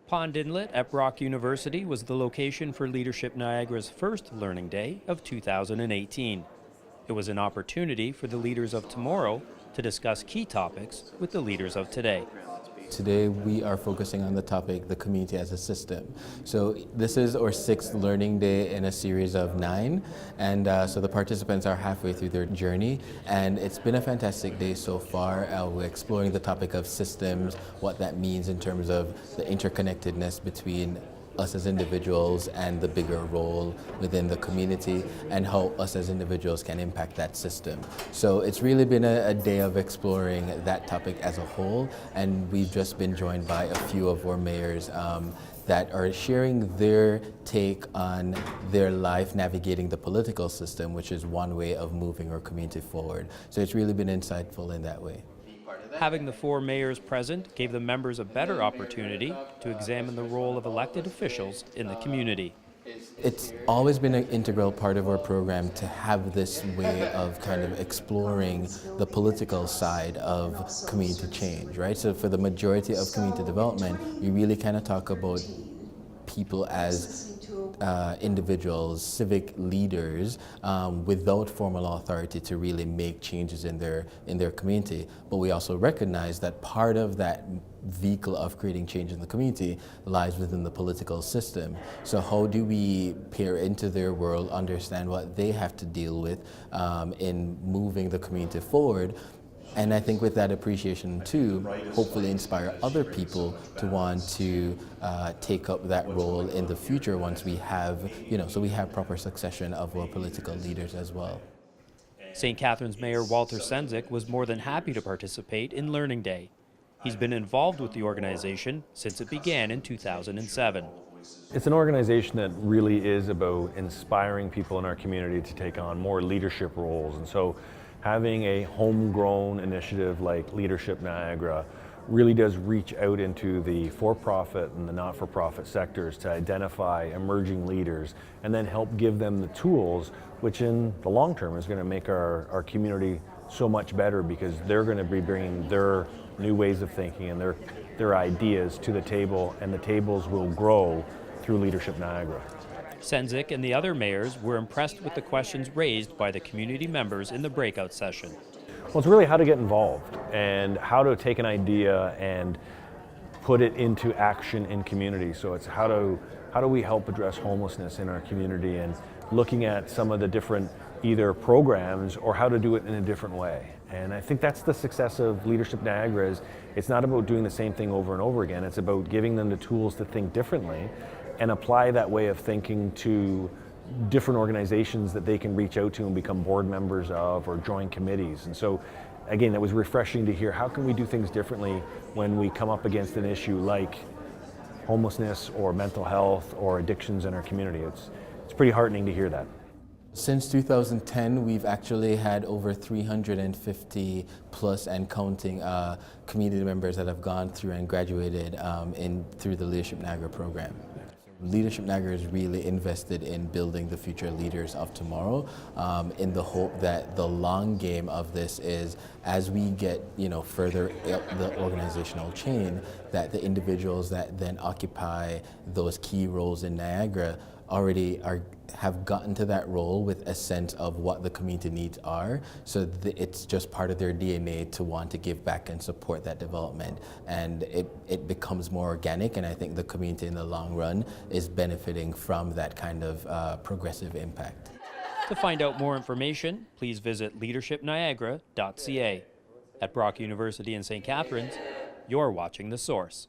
Pond Inlet at Brock University was the location for Leadership Niagara's first Learning Day of 2018. It was an opportunity for the leaders of tomorrow to discuss key topics with the leaders of today. Today we are focusing on the topic, the community as a system. So this is our 6th Learning Day in a series of 9, and so the participants are halfway through their journey, and it's been a fantastic day so far. We're exploring the topic of systems, what that means in terms of the interconnectedness between us as individuals and the bigger role within the community, and how us as individuals can impact that system. So it's really been a day of exploring that topic as a whole, and we've just been joined by a few of our mayors that are sharing their take on their life navigating the political system, which is one way of moving our community forward. So it's really been insightful in that way. Having the 4 mayors present gave the members a better opportunity to examine the role of elected officials in the community. It's always been an integral part of our program to have this way of kind of exploring the political side of community change, right? So for the majority of community development, we really kind of talk about people as individuals, civic leaders, without formal authority to really make changes in their community. But we also recognize that part of that vehicle of creating change in the community lies within the political system. So how do we peer into their world, understand what they have to deal with in moving the community forward? And I think with that appreciation too, hopefully inspire other people to want to take up that role in the future once we have, so we have proper succession of our political leaders as well. St. Catharines Mayor Walter Senzik was more than happy to participate in Learning Day. He's been involved with the organization since it began in 2007. It's an organization that really is about inspiring people in our community to take on more leadership roles. And so having a homegrown initiative like Leadership Niagara really does reach out into the for-profit and the not-for-profit sectors to identify emerging leaders and then help give them the tools, which in the long term is going to make our community so much better, because they're going to be bringing their new ways of thinking and their ideas to the table, and the tables will grow through Leadership Niagara. Senzik and the other mayors were impressed with the questions raised by the community members in the breakout session. Well, it's really how to get involved and how to take an idea and put it into action in community. So it's how do we help address homelessness in our community, and looking at some of the different either programs or how to do it in a different way. And I think that's the success of Leadership Niagara. Is it's not about doing the same thing over and over again. It's about giving them the tools to think differently and apply that way of thinking to different organizations that they can reach out to and become board members of or join committees. And so again, it was refreshing to hear how can we do things differently when we come up against an issue like homelessness or mental health or addictions in our community. It's pretty heartening to hear that. Since 2010, we've actually had over 350 plus and counting community members that have gone through and graduated through the Leadership Niagara program. Leadership Niagara is really invested in building the future leaders of tomorrow, in the hope that the long game of this is, as we get further up the organizational chain, that the individuals that then occupy those key roles in Niagara already have gotten to that role with a sense of what the community needs are, so it's just part of their DNA to want to give back and support that development, and it becomes more organic, and I think the community in the long run is benefiting from that kind of progressive impact. To find out more information, please visit leadershipniagara.ca. At Brock University in St. Catharines, you're watching The Source.